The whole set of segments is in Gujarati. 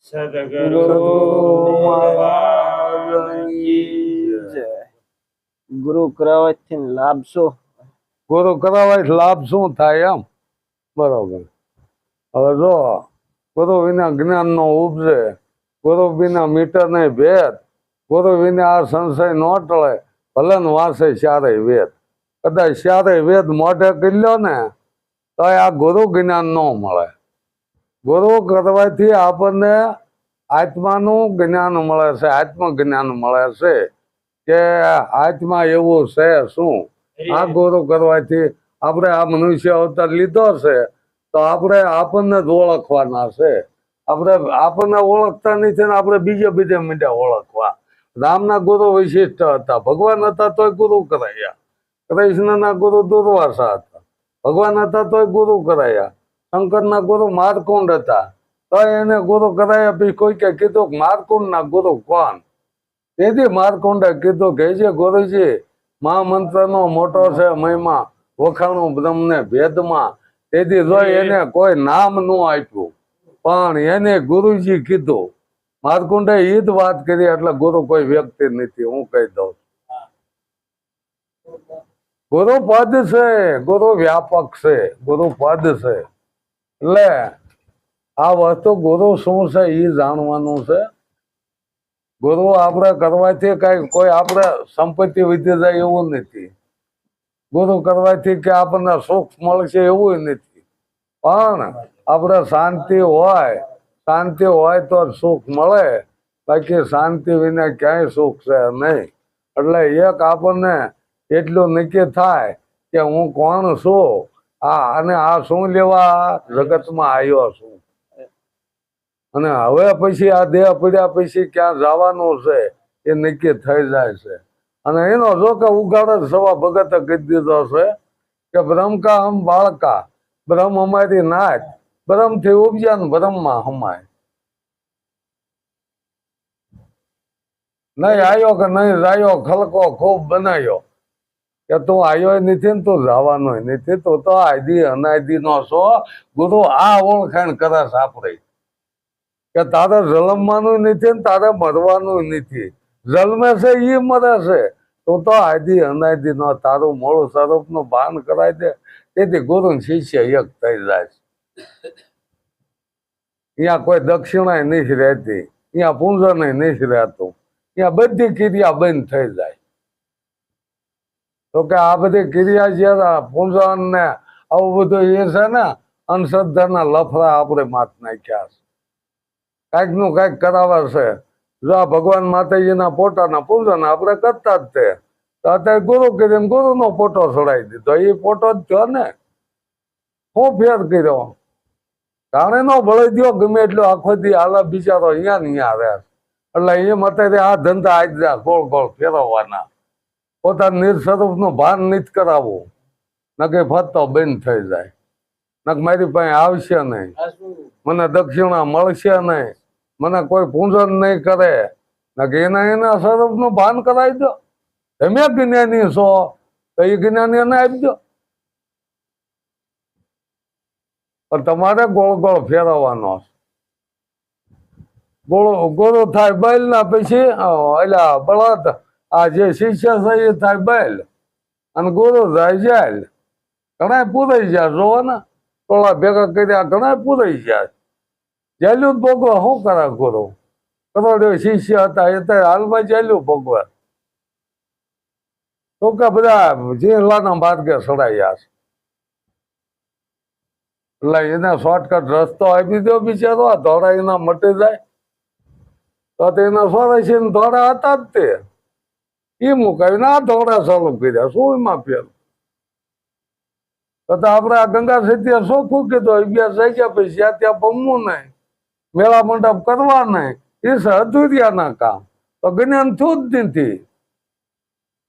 સદગુરુ મહારાજની જય. ગુરુ કરાવવાથી લાભ શું? ગુરુ કરાવવાથી લાભ શું થાય એમ? બરોબર. હવે જો ગુરુ વિના જ્ઞાન નો ઉપજે, ગુરુ વિના મીટર નહીં ભેદ, ગુરુ વિના આ સંશય ન ટળે, ભલે ને વાંસે ચારે વેદ. કદાચ ચારે વેદ મોઢે કરી લો ને તો આ ગુરુ જ્ઞાન ન મળે. ગુરુ કરવાથી આપણને આત્માનું જ્ઞાન મળે છે, આત્મજ્ઞાન મળે છે કે આત્મા એવું છે શું. આ ગુરુ કરવાથી આપણે આ મનુષ્ય અવતાર લીધો છે તો આપણે આપણને જ ઓળખવાના છે. આપણને ઓળખતા નથી ને આપણે બીજે મીડિયા ઓળખવા. રામના ગુરુ વિશિષ્ટ હતા, ભગવાન હતા તોય ગુરુ કરાયા. કૃષ્ણના ગુરુ દુર્વાસા હતા, ભગવાન હતા તોય ગુરુ કરાયા. શંકરના ગુરુ મારકુંડ હતા તો એને ગુરુ કરાયા. પછી કોઈ કે કીધું મારકુંડ ના ગુરુ કોણ? તેથી મારકુંડે કીધું કે જે ગુરુજી મહામંત્ર નો મોટો છે મહિમા, વખાણું બ્રહ્મને ભેદમાં. તેથી જો એને કોઈ નામ ન આપ્યું પણ એને ગુરુજી કીધું. મારકુંડે એ જ વાત કરી, એટલે ગુરુ કોઈ વ્યક્તિ નથી. હું કહી દઉં ગુરુ પદ છે, ગુરુ વ્યાપક છે, ગુરુ પદ છે. એટલે આ વસ્તુ ગુરુ શું છે એ જાણવાનું છે. ગુરુ આપણે કરવાથી કઈ કોઈ આપણે સંપત્તિ વધી જાય એવું નથી. ગુરુ કરવાથી કે આપણને સુખ મળશે એવું નથી. પણ આપણે શાંતિ હોય તો સુખ મળે, બાકી શાંતિ વિના ક્યાંય સુખ છે નહીં. એટલે એક આપણને એટલું નક્કી થાય કે હું કોણ છું, અને આ શું લેવા જગતમાં આવ્યો છું, અને હવે પછી આ દેહ પડ્યા પછી ક્યાં જવાનું છે એ નક્કી થઈ જાય છે. અને એનો જો કે ઉગાડ સવા ભગતે કહી દીધો છે કે બ્રહ્મ કા હમ બાળકા, બ્રહ્મ અમારી નાચ, બ્રહ્મ થી ઉપજ્યા ને બ્રહ્મમાં હમાય. નહીં આવ્યો કે નહીં જાયો, ખલકો ખૂબ બનાવ્યો કે તું આવ્યો નથી ને તું જવાનો નથી. તું તો આદિ અનાદિ નો છો. ગુરુ આ ઓળખાણ કરે છે આપણે કે તારે જલમવાનું નથી ને તારે મરવાનું નથી. જન્મે છે એ મરે છે. તું તો આદિ અનાદિ નો, તારું મૂળ સ્વરૂપ નું ભાન કરાવી દે. તેથી ગુરુ શિષ્ય એક થઈ જાય છે. અહીંયા કોઈ દક્ષિણા નથી રહેતી, અહીંયા પૂંજન નથી રહેતું, અહીંયા બધી ક્રિયા બંધ થઈ જાય. તો કે આ બધી ક્રિયા છે પૂંજન ને આવું બધું એ છે ને અંધશ્રદ્ધાના લફડા આપણે માથ નાખ્યા છે. કાંઈક નું કાંઈક કરાવે છે. જો આ ભગવાન માતાજીના પોતાના પૂજન આપણે કરતા જ તે, તો અત્યારે ગુરુ કરીને ગુરુનો ફોટો ચડાવી દીધો. એ ફોટો જ થયો ને, શું ફેર કર્યો? જાણે નો ભળી દો ગમે એટલો આખો દી આલા બિચારો અહીંયા ને અહીંયા રહે. એટલે એમ અત્યારે આ ધંધા આજ ગોળ ગોળ ફેરવવાના, પોતાના નિર્સ્વરૂપ નું ભાન નથી કરાવવું. નકે ફરતો બંધ થઈ જાય. નક મારી પાસે આવશે નહીં, મને દક્ષિણા મળશે નહીં, મને કોઈ પૂજન નહીં કરે. નકે એના સ્વરૂપ નું ભાન કરાવી દો. તમે જ્ઞાની છો તો એ જ્ઞાની એને આપી દો. પણ તમારે ગોળ ગોળ ફેરવવાનો. ગોળો થાય બેલ ના પછી એલા બળદ, આ જે શિષ્ય છે એ થાય બેલ અને ગુરુ થાય જેલ. ઘણા પૂરાઈ જાય. જોવો ને ટોળા ભેગા કર્યા, ઘણા પૂરાઈ જાય. જેલું ભોગવા શું કરે ગુરુ? કરોડો શિષ્ય હતા એ હાલમાં જેલું ભોગવે. તો કે બધા જીલાના માર્ગે સડાયા છે. એટલે એને શોર્ટકટ રસ્તો આપી દો બિચારો, આ ધોળા એના મટી જાય. તો એના સોરે છે ને ધોળા હતા જ તે એ મુકાવીને આ ધોળા ચાલુ કર્યા. શું એમાં ફેર? તો આપણે આ ગંગા સત્ય ચોખ્ખું કીધું, અભ્યાસ થઈ ગયા પછી ત્યાં પમવું નહીં, મેળા મંડપ કરવા નહીં. એ છે અધૂરિયાના કામ. તો જ્ઞાન થયું જ નથી.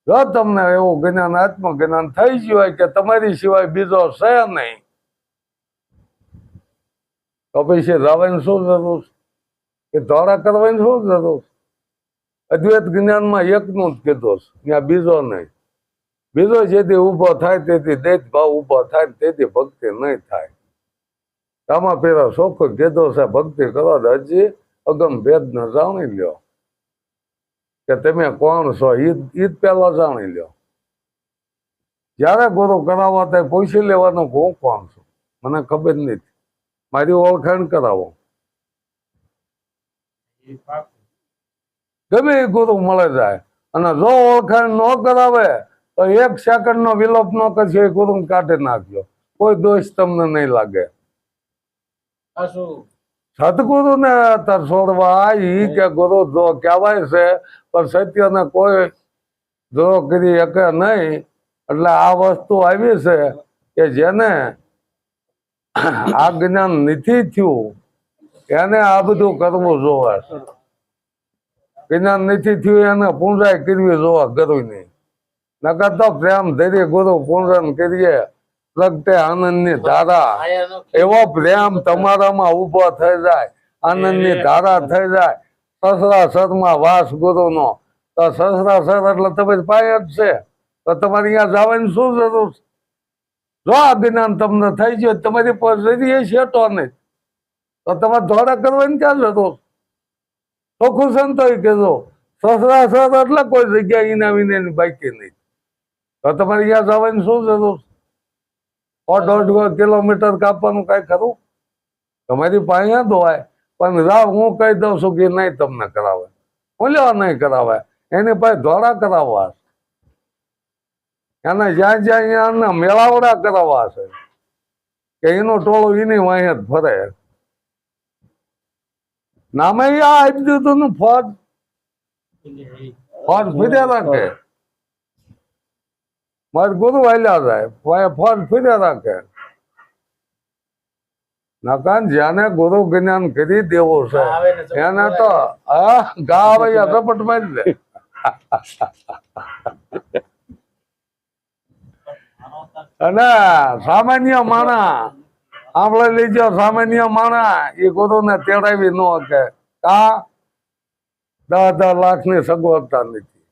જો તમને એવું જ્ઞાન આત્મજ્ઞાન થઈ ગયું હોય કે તમારી સિવાય બીજો છે નહીં, તો પછી રાવાની શું જરૂર કે ધોળા કરવાની શું જરૂર? અદ્વૈત જ્ઞાનમાં એકનું જ કીધું, ત્યાં બીજો નહીં. બીજો જેથી ઉભો થાય તેથી દૈત ભાવ ઉભો થાય, તેથી ભક્તિ નહીં થાય. આમાં પેલા ચોખ્ખું કીધું છે ભક્તિ કરો હજી અગમ ભેદ ને જાણી લ્યો કે તમે કોણ છો ઈ પેલા જાણી લ્યો. જયારે ગુરુ કરાવો ત્યારે પૂછી લેવાનું હું કોણ છું, મને ખબર નથી, મારી ઓળખાણ કરાવો. ગમે એ ગુરુ મળે જાય, અને જો ઓળખાણ ન કરાવે તો 1 સેકન્ડ નો વિલોપ ન કરશે એ ગુરુ કાઢી નાખજો, કોઈ દોષ તમને નહીં લાગે. સદગુરુ ને છોડવા ઈ કે ગુરુ જો કહેવાય છે પણ સત્યને કોઈ જો કરી શકે નહીં. એટલે આ વસ્તુ આવી છે કે જેને આ જ્ઞાન નથી થયું એને આ બધું કરવું જોવે. જ્ઞાન નથી થયું એને પૂંજાય કરવી જોવા કરવી નહીં. નકર તો પ્રેમ ધરી ગુરુ પૂંજન કરીએ પ્રગટે આનંદની ધારા. એવો પ્રેમ તમારામાં ઉભો થઈ જાય, આનંદની ધારા થઈ જાય. સસરાસરમાં વાસ ગુરુનો, તો સસરાસર એટલે તમે પાય જ છે, તો તમારે અહીંયા જવાની શું જરૂર છે? જો આ જ્ઞાન તમને થઈ ગયું તમારી પાસે શેટો નહીં, તો તમારે ધોળા કરવાની ક્યાં જરૂર? ચોખ્ખું સંતો કહેજો સસરાસર એટલે કોઈ જગ્યા ઇના વિનાની બાકી નહીં, તો તમારે અહીંયા જવાની શું જરૂર? 1.5 કિલોમીટર કાપવાનું કઈ ખરું? તમારી પાસે ધોવાય પણ રાવ હું કહી દઉં છું કે નહીં તમને કરાવે, બોલ્યો નહીં કરાવે, એની પાસે ધોળા કરાવવા, એને જ્યાં જ્યાં એના મેળાવડા કરાવવા છે કે એનું ટોળું એની વાંહે જ ફરે. નામે આ આપી દીધું ને ફોજ ફીરે રાખે. મારે ગુરુ હાલ્યા જાય ફોજ ફીરે રાખે. નકાન જેને ગુરુ જ્ઞાન કરી દેવો છે એને તો ગા આવે ઝપટ મારી દે. અને સામાન્ય માણા આપણે લીજો, સામાન્ય માણા એ ગુરુ ને તેડાવી ન કે કા 10 લાખની સગવડતા નથી.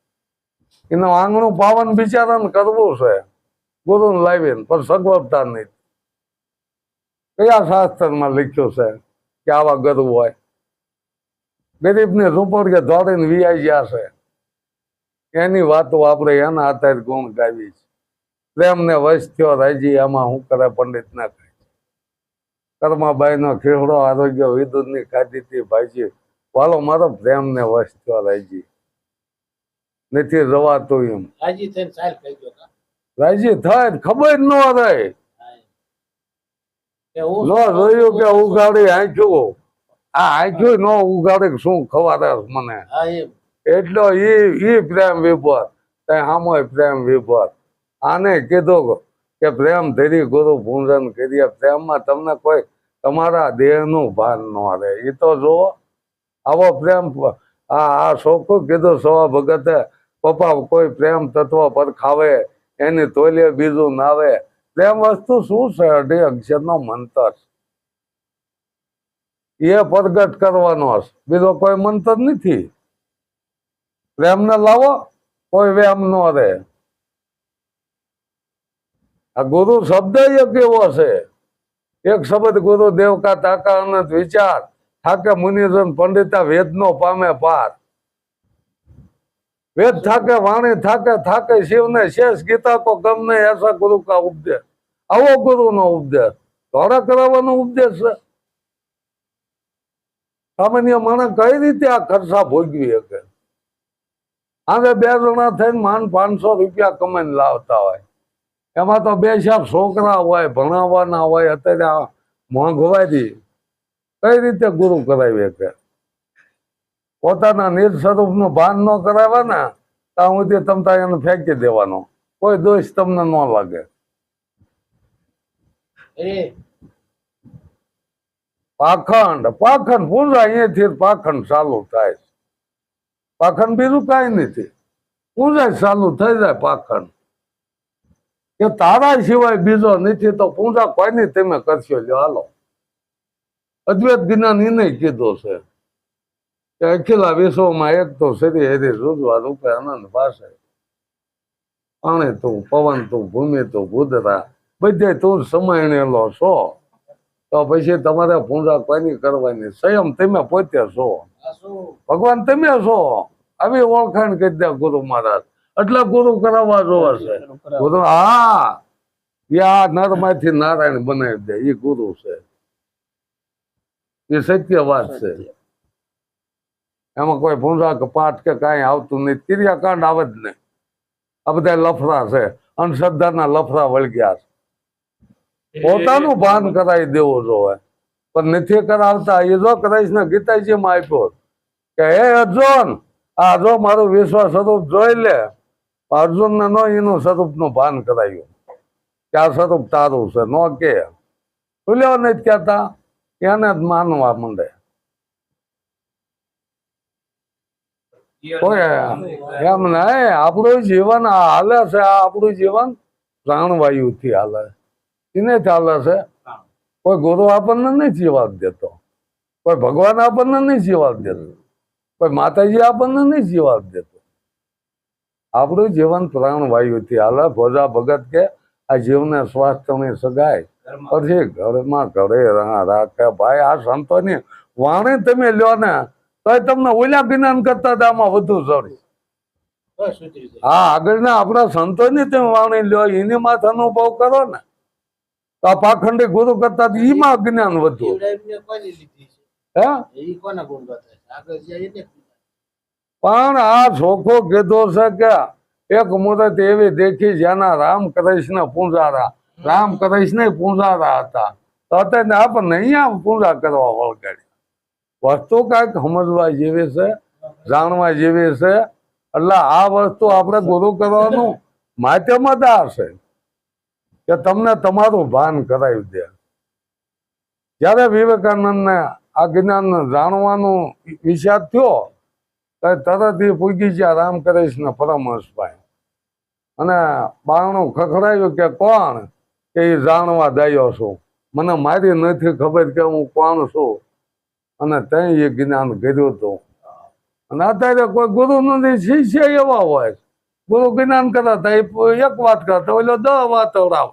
એનું આંગણું પાવન બિચારાને કરવું છે ગુરુ ને લાવીને, પણ સગવડતા નથી. કયા શાસ્ત્રમાં લખ્યું છે કે આવા ગરુ હોય? ગરીબની રૂપોડીએ દોડીને વિયાઈ ગયા છે, એની વાતો આપણે એના આધારે ગુણ ગાવી છે. પ્રેમને વશ થયો રાજી, આમાં શું કરે પંડિત ના કહે. કર્માબાઈ નો ખીહડો આરોગ્ય વિદુત ની ખાધી હતી ભાઈજી, વાલો મારો પ્રેમને વશ થયો રાજી, નથી રવાતું એમ. રાજી થાય ખબર ન રહે, નો જોયું કે ઉગાડી આંખ્યું, આ આંખ્યું ન ઉગાડી શું ખવારે મને. એટલો ઈ પ્રેમ વિભોર, સામો પ્રેમ વિભોર. આને કીધું કે પ્રેમ ધરી ગુરુ પૂજન કરીએ. પ્રેમમાં તમને કોઈ તમારા દેહનું ભાન ન રહે. એ તો જુઓ આવો પ્રેમ. આ શોખું કીધું સવા ભગતે, પપ્પા કોઈ પ્રેમ તત્વ પર ખાવે એની તોલીએ બીજું નાવે. પ્રેમ વસ્તુ શું છે? 18 અક્ષરનો મંત્ર, એ પ્રગટ કરવાનો છે, બીજો કોઈ મંત્ર નથી. પ્રેમને લાવો, કોઈ વેમ ન રહે. આ ગુરુ શબ્દ કેવો છે? એક શબ્દ ગુરુ દેવકા તાકા અનંત વિચાર, થાકે મુનિજન પંડિતા વેદનો પામે પાર. વેદ થાકે વાણી થાકે, થાકે શિવને શેષ, ગીતા કો ગમ ને એસા ગુરુ કા ઉપદેશ. આવો ગુરુ નો ઉપદેશ, ધોળા કરાવવાનો ઉપદેશ છે. સામાન્ય માણસ કઈ રીતે આ ખર્ચા ભોગવી શકે? આને 2 જણા થઈને માંડ 500 રૂપિયા કમાઈને લાવતા હોય, એમાં તો 2-4 છોકરા હોય, ભણાવવાના હોય. અત્યારે મોંઘવારી કઈ રીતે ગુરુ કરાવી શકે? પોતાના નિજ સ્વરૂપ નું ભાન ન કરાવે ને ત્યાં સુધી તમતા એને ફેંકી દેવાનો, કોઈ દોષ તમને ન લાગે. પાખંડ પૂંજા અહીંયાથી પાખંડ ચાલુ થાય. પાખંડ બીજું કઈ નથી, પૂંજા ચાલુ થઈ જાય. પાખંડ કે તારા સિવાય બીજો નથી, તો પૂંજા કોઈની તમે કરશો. લ્યો હાલો, અદ્વૈત જ્ઞાન એને કીધું છે કે અખિલા વિશ્વમાં એક તો શ્રી હરિ રૂજવા રૂપે આનંદ પાસે. પાણી તું, પવન તું, ભૂમિ તું, ભૂદરા, બધે તું સમાયેલો છો. તો પછી તમારે પૂજા કોઈની કરવાની, સ્વયં તમે પોતે છો, ભગવાન તમે છો. આવી ઓળખાણ કરી દે ગુરુ મહારાજ, એટલે ગુરુ કરાવવા જોવે છે. ગુરુ હા, આ નર માંથી નારાયણ બનાવી દે, એ ગુરુ છે, એ સત્ય વાત છે. એમાં કોઈ પૂજા કે પાઠ કે કાંઈ આવતું નહીં, ક્રિયાકાંડ આવે જ નહીં. આ બધા લફરા છે, અંધશ્રદ્ધાના લફરા વળગ્યા છે. પોતાનું ભાન કરાવી દેવું જોવે, પણ નથી કરાવતા. એ જો કૃષ્ણ ગીતાજીમાં આપ્યો કે હે અર્જુન, આ જો મારું વિશ્વ સ્વરૂપ જોઈ લે. અર્જુન ને નો એનું સ્વરૂપ નું ભાન કરાયું કે આ સ્વરૂપ તારું છે, નો કે ભૂલ્યો નથી કહેતા, એને જ માનવા માંડે. એમ નહીં, આપણું જીવન હાલે છે, આ આપણું જીવન પ્રાણવાયુ થી હાલે, એને ચાલે છે. કોઈ ગુરુ આપણને નહીં જીવા દેતો, કોઈ ભગવાન આપણને નહીં જીવા દેતો, કોઈ માતાજી આપણને નહીં જીવા દેતો. આપણું જીવન પ્રાણવાયુ થી હાલે. ભોજા ભગત કે આ જીવને સ્વાસ્થ્યની સગાય પછી ઘરમાં ઘરે રાખે. ભાઈ આ સંતોની વાણી તમે લ્યો ને તો તમને ઓલા જ્ઞાન કરતા આમાં વધુ સડી. હા, આગળના આપણા સંતોની તમે વાણી લ્યો, એની માથે અનુભવ કરો ને તો આ પાખંડી ગુરુ કરતા એમાં જ્ઞાન વધુ. પણ આ ચોખ્ખો કીધો છે કે એક મુહૂર્ત એવી દેખી જેના રામ કૃષ્ણ પૂંજારા, રામ કૃષ્ણ પૂંજારા હતા, તો અત્યારે આપણને અહીંયા પૂજા કરવા વળગાડી. વસ્તુ કાંઈક સમજવા જેવી છે, જાણવા જેવી છે. એટલે આ વસ્તુ આપણે ગુરુ કરવાનું માધ્યમ જ આ છે કે તમને તમારું ભાન કરાવી દે. જયારે વિવેકાનંદને આ જ્ઞાન જાણવાનો વિચાર થયો તો તરત એ પૂગી ગયા રામકૃષ્ણ પરમહંસભાઈ, અને બારણું ખખડાયું કે કોણ, કે એ જાણવા દાયો છું, મને મારી નથી ખબર કે હું કોણ છું. અને ત્યાં એ જ્ઞાન કર્યું હતું. અને અત્યારે કોઈ ગુરુ નથી, શિષ્ય એવા હોય, ગુરુ જ્ઞાન કરાતા એક વાત કરતા ઓલો 10 વાત ઓરાવ.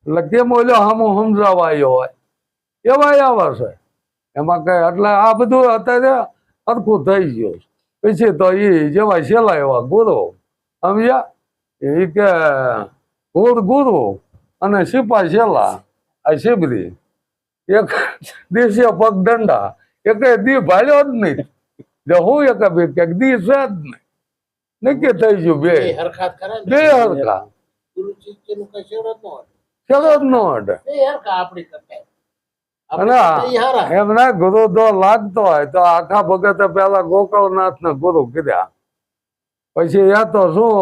એટલે કેમ ઓલો હામું સમજાવા આવ્યો હોય એવા આવા છે એમાં કઈ. એટલે આ બધું અત્યારે સરખું થઈ ગયું. પછી તો એ જેવા છેલ્લા એવા ગુરુ સમજ્યા, એ કે ગુરુ અને સિપા છેલ્લા આ શિબરી, એક દિવસે પગ દંડા, એક દી ભાળ્યો જ નહીં. જો હું એક દી છે જ નહીં, નક્કી થઈ ગયું બે હરખા. ચલો જ નો અડે. એમના ગુરુ જો લાગતો હોય તો આખા ભગતે પેલા ગોકળનાથ ને ગુરુ કર્યા, પછી યા તો શું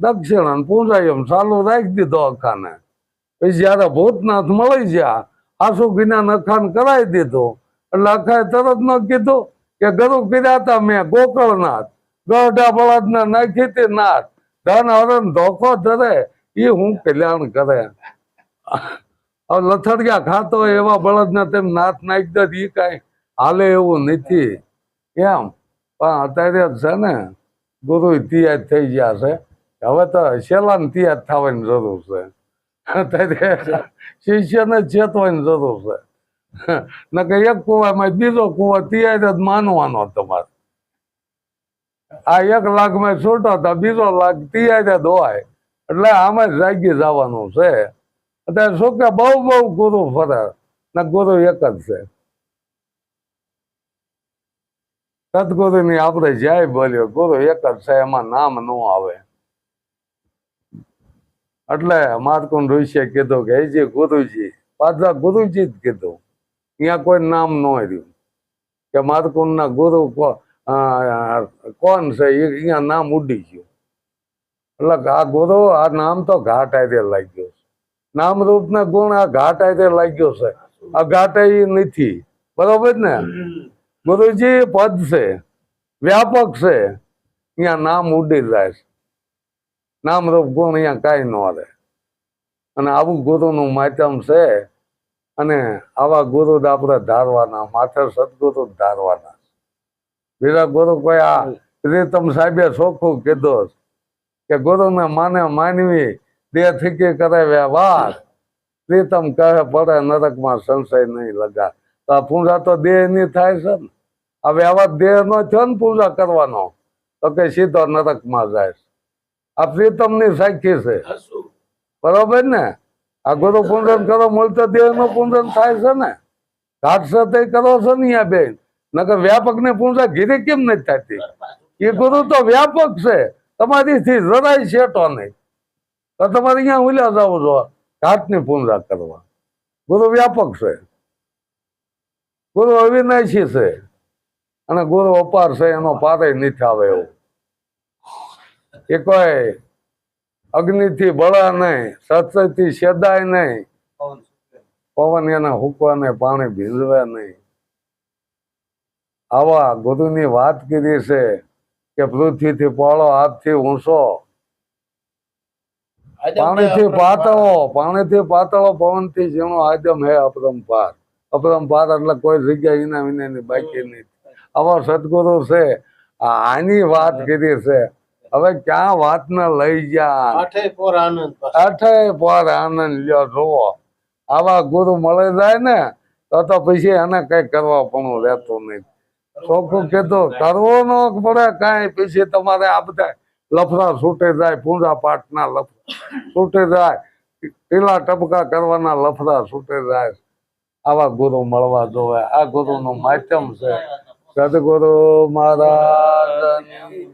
દક્ષિણ પૂંજાય એમ ચાલુ રાખી દીધો અખાને. પછી જયારે ભૂતનાથ મળી ગયા, આસુ જ્ઞાન અખાન કરાવી દીધું. એટલે અખાએ તરત ન કીધું કે ગુરુ કર્યા હતા મેં ગોકળનાથ, ગઢા બળદ ને નાખી હતી નાથ, ધન હરણ ધોખો ધરે એ હું કલ્યાણ કરે. લથડિયા ખાતો એવા બળદ ને તેમ નાથ નાખી દે, એ કઈ હાલે એવું નથી એમ. પણ અત્યારે છે ને ગુરુ તૈયાર થઈ ગયા છે, હવે તો શેલા ને તૈયાર થવાની જરૂર છે. અત્યારે શિષ્યને ચેતવાની જરૂર છે. ન કે એક કુવામાં બીજો કુવો તૈયાર જ માનવાનો તમારે. આ 1 લાખમાં છૂટો તો બીજો લાખ તૈયાર જ હોય, એટલે આમાં જ જાગી જવાનું છે. અત્યારે શું કે બહુ ગુરુ ફરે ને ગુરુ એક જ છે. સદગુરુ ની આપણે જય બોલ્યો, ગુરુ એક જ છે, એમાં નામ ન આવે. એટલે મારકુંડ ઋષિએ કીધું કે હે ગુરુજી, પાછા ગુરુજી જ કીધું, અહીંયા કોઈ નામ ન રહ્યું કે મારકુંડ ના ગુરુ કોણ છે, અહીંયા નામ ઉડી ગયું. એટલે આ ગુરુ, આ નામ તો ઘાટ આરે લાગ્યો છે. નામ રૂપ ને ગુણ આ ઘાટ આરે લાગ્યો છે. આ ઘાટ એ નથી, બરોબર ને. ગુરુજી પદ છે, વ્યાપક છે, અહીંયા નામ ઉડી જાય છે. નામ રૂપ ગુણ અહીંયા કાંઈ ન રહે. અને આવું ગુરુનું માધ્યમ છે. અને આવા ગુરુ આપણે ધારવાના, માથે સદગુરુ ધારવાના. બીજા ગુરુ કોઈ આ પ્રીતમ સાહેબે ચોખ્ખું કીધું કે ગુરુને માને માનવી દેહ થકી કરાવ્યા વાત, પ્રીતમ કહે પડે નરકમાં સંશય નહીં લગા. તો આ પૂજા તો દેહની થાય છે ને. હવે આવા દેહ નો થયો ને પૂજા કરવાનો તો કે સીધો નરકમાં જાય. આ પ્રીતમની સાક્ષી છે, બરોબર ને. આ ગુરુ પૂજન કરો મળતો દેહ નું પૂજન થાય છે ને. ઘાટ સતય કરો છો ને અહીંયા બેન, નકર વ્યાપક ને પૂજા ઘીરે કેમ નથી થતી? એ ગુરુ તો વ્યાપક છે, તમારીથી જરાય શેટો નહીં. તો તમારે અહીંયા ઉલ્યા જવું જો ઘાટની પૂજા કરવા. ગુરુ વ્યાપક છે, ગુરુ અવિનાશી છે, અને ગુરુ અપાર છે, એનો પારે નથી આવે એવું. એ કોઈ અગ્નિથી બળા નહીં, સત્યથી સેદાય નહીં, પવન એને હુકવા નહીં, પાણી ભીંજવે નહીં. આવા ગુરુની વાત કરી છે કે પૃથ્વીથી પાળો, હાથથી ઊંચો, પાણીથી પાતળો, પવનથી ઝીણો, આદમ હે અપરંપાર. અપરંપાર એટલે કોઈ જગ્યા એના વિનાની બાકી નહીં. આવા સદગુરુ છે, આની વાત કરી છે. હવે ક્યાં વાત ને લઈ ગયા? આઠે પોર આનંદ લ્યો. જોવો આવા ગુરુ મળી જાય ને તો પછી એને કઈ કરવા પણ રહેતું નહીં. ચોખ્ખું કીધું, કરવો ન પડે કઈ, પછી તમારે આ બધા લફડા છૂટી જાય, પૂજા પાઠના લફડા છૂટી જાય, ટીલા ટપકા કરવાના લફડા છૂટી જાય. આવા ગુરુ મળવા જોવે. આ ગુરુ નું માધ્યમ છે. સદગુરુ મહારાજ.